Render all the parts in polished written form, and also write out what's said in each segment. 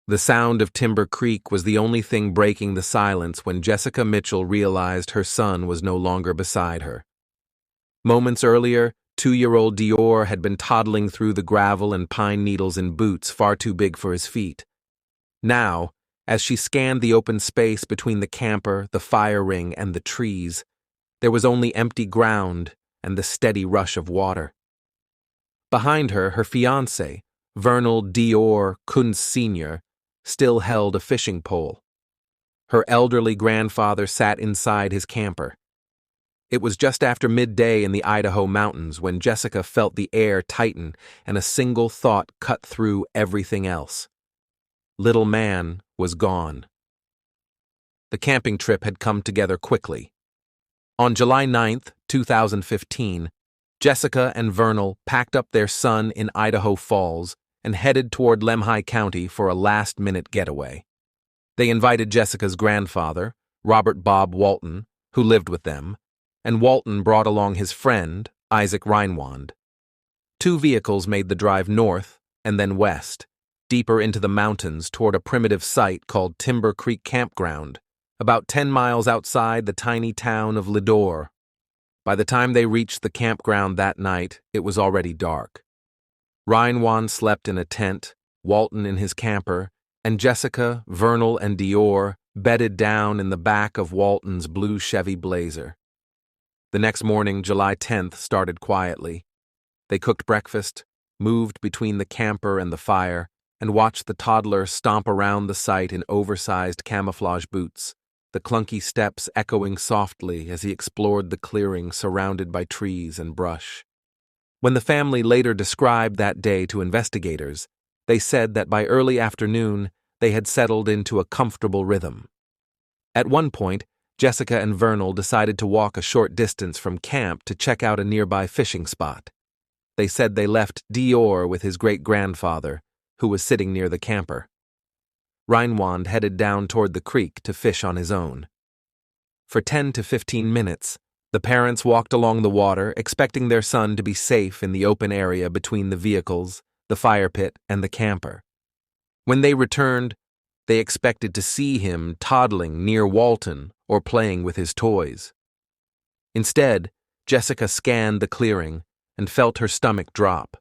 The sound of Timber Creek was the only thing breaking the silence when Jessica Mitchell realized her son was no longer beside her. Moments earlier, 2-year-old DeOrr had been toddling through the gravel and pine needles in boots far too big for his feet. Now, as she scanned the open space between the camper, the fire ring, and the trees, there was only empty ground and the steady rush of water. Behind her, her fiancé, DeOrr Kunz Jr., still held a fishing pole. Her elderly grandfather sat inside his camper. It was just after midday in the Idaho mountains when Jessica felt the air tighten and a single thought cut through everything else. Little man was gone. The camping trip had come together quickly. On July 9th, 2015, Jessica and Vernal packed up their son in Idaho Falls and headed toward Lemhi County for a last-minute getaway. They invited Jessica's grandfather, Robert Bob Walton, who lived with them, and Walton brought along his friend, Isaac Reinwand. 2 vehicles made the drive north and then west, deeper into the mountains toward a primitive site called Timber Creek Campground, about 10 miles outside the tiny town of DeOrr. By the time they reached the campground that night, it was already dark. Reinwand slept in a tent, Walton in his camper, and Jessica, Vernal, and DeOrr bedded down in the back of Walton's blue Chevy Blazer. The next morning, July 10th, started quietly. They cooked breakfast, moved between the camper and the fire, and watched the toddler stomp around the site in oversized camouflage boots, the clunky steps echoing softly as he explored the clearing surrounded by trees and brush. When the family later described that day to investigators, they said that by early afternoon they had settled into a comfortable rhythm. At one point, Jessica and Vernal decided to walk a short distance from camp to check out a nearby fishing spot. They said they left DeOrr with his great-grandfather, who was sitting near the camper. Reinwand headed down toward the creek to fish on his own. For 10 to 15 minutes, the parents walked along the water, expecting their son to be safe in the open area between the vehicles, the fire pit, and the camper. When they returned, they expected to see him toddling near Walton or playing with his toys. Instead, Jessica scanned the clearing and felt her stomach drop.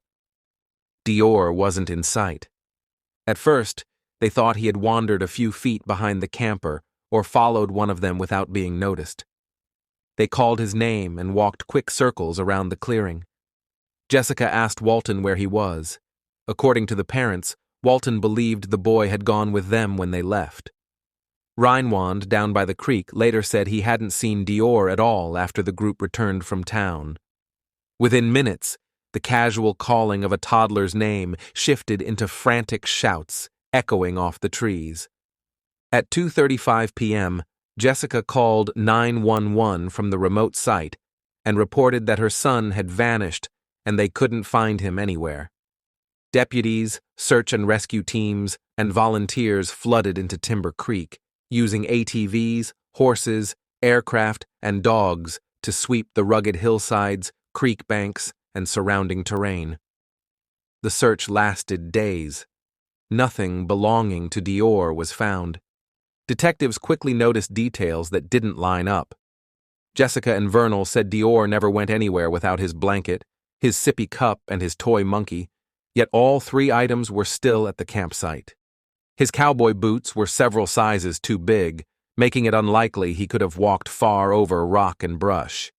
DeOrr wasn't in sight. At first, they thought he had wandered a few feet behind the camper or followed one of them without being noticed. They called his name and walked quick circles around the clearing. Jessica asked Walton where he was. According to the parents, Walton believed the boy had gone with them when they left. Reinwand, down by the creek, later said he hadn't seen DeOrr at all after the group returned from town. Within minutes, the casual calling of a toddler's name shifted into frantic shouts, echoing off the trees. At 2:35 p.m., Jessica called 911 from the remote site and reported that her son had vanished and they couldn't find him anywhere. Deputies, search and rescue teams, and volunteers flooded into Timber Creek, using ATVs, horses, aircraft, and dogs to sweep the rugged hillsides, creek banks, and surrounding terrain. The search lasted days. Nothing belonging to DeOrr was found. Detectives quickly noticed details that didn't line up. Jessica and Vernal said DeOrr never went anywhere without his blanket, his sippy cup, and his toy monkey, yet all 3 items were still at the campsite. His cowboy boots were several sizes too big, making it unlikely he could have walked far over rock and brush.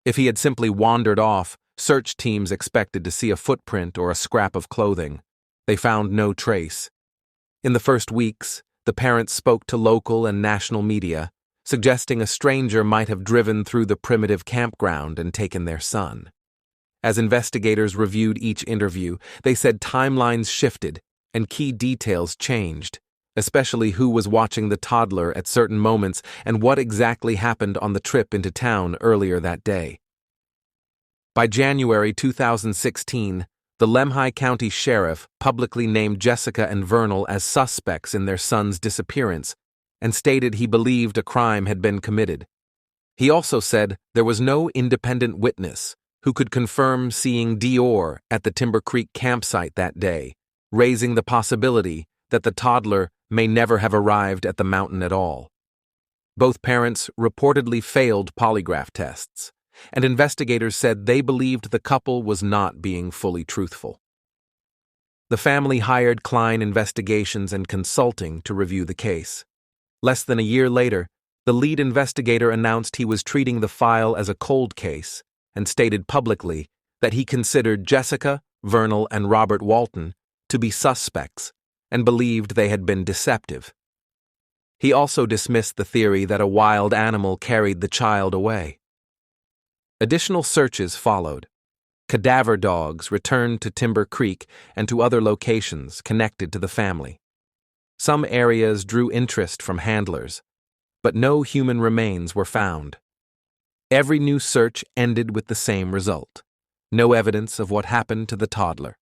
If he had simply wandered off, search teams expected to see a footprint or a scrap of clothing. They found no trace. In the first weeks, the parents spoke to local and national media, suggesting a stranger might have driven through the primitive campground and taken their son. As investigators reviewed each interview, they said timelines shifted and key details changed, especially who was watching the toddler at certain moments and what exactly happened on the trip into town earlier that day. By January 2016, the Lemhi County Sheriff publicly named Jessica and Vernal as suspects in their son's disappearance and stated he believed a crime had been committed. He also said there was no independent witness who could confirm seeing DeOrr at the Timber Creek campsite that day, raising the possibility that the toddler may never have arrived at the mountain at all. Both parents reportedly failed polygraph tests, and investigators said they believed the couple was not being fully truthful. The family hired Klein Investigations and Consulting to review the case. Less than a year later, the lead investigator announced he was treating the file as a cold case and stated publicly that he considered Jessica, Vernal, and Robert Walton to be suspects and believed they had been deceptive. He also dismissed the theory that a wild animal carried the child away. Additional searches followed. Cadaver dogs returned to Timber Creek and to other locations connected to the family. Some areas drew interest from handlers, but no human remains were found. Every new search ended with the same result: no evidence of what happened to the toddler.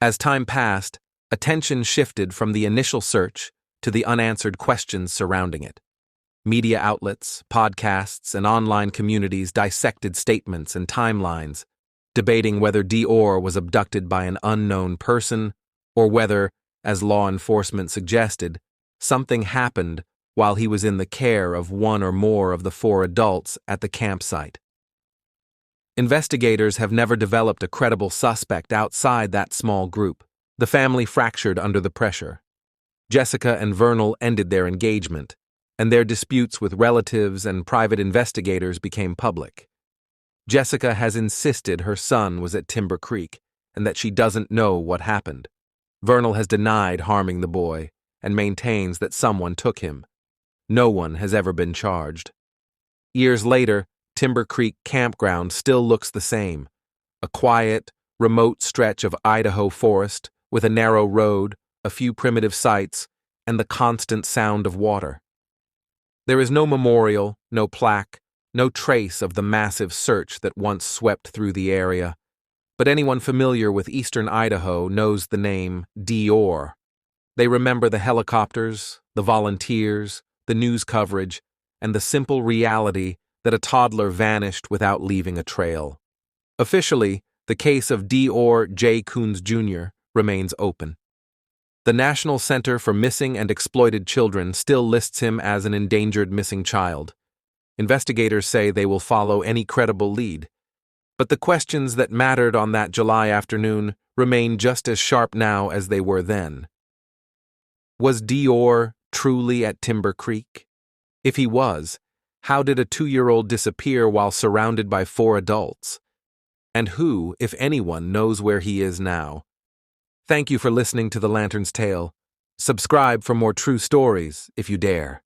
As time passed, attention shifted from the initial search to the unanswered questions surrounding it. Media outlets, podcasts, and online communities dissected statements and timelines, debating whether DeOrr was abducted by an unknown person or whether, as law enforcement suggested, something happened while he was in the care of one or more of the 4 adults at the campsite. Investigators have never developed a credible suspect outside that small group. The family fractured under the pressure. Jessica and Vernal ended their engagement, and their disputes with relatives and private investigators became public. Jessica has insisted her son was at Timber Creek and that she doesn't know what happened. Vernal has denied harming the boy and maintains that someone took him. No one has ever been charged. Years later, Timber Creek campground still looks the same: a quiet, remote stretch of Idaho forest with a narrow road, a few primitive sites, and the constant sound of water. There is no memorial, no plaque, no trace of the massive search that once swept through the area, but anyone familiar with eastern Idaho knows the name DeOrr. They remember the helicopters, the volunteers, the news coverage, and the simple reality that a toddler vanished without leaving a trail. Officially, the case of DeOrr Kunz Jr. remains open. The National Center for Missing and Exploited Children still lists him as an endangered missing child. Investigators say they will follow any credible lead, but the questions that mattered on that July afternoon remain just as sharp now as they were then. Was DeOrr truly at Timber Creek? If he was, how did a 2-year-old disappear while surrounded by 4 adults? And who, if anyone, knows where he is now? Thank you for listening to The Lantern's Tale. Subscribe for more true stories, if you dare.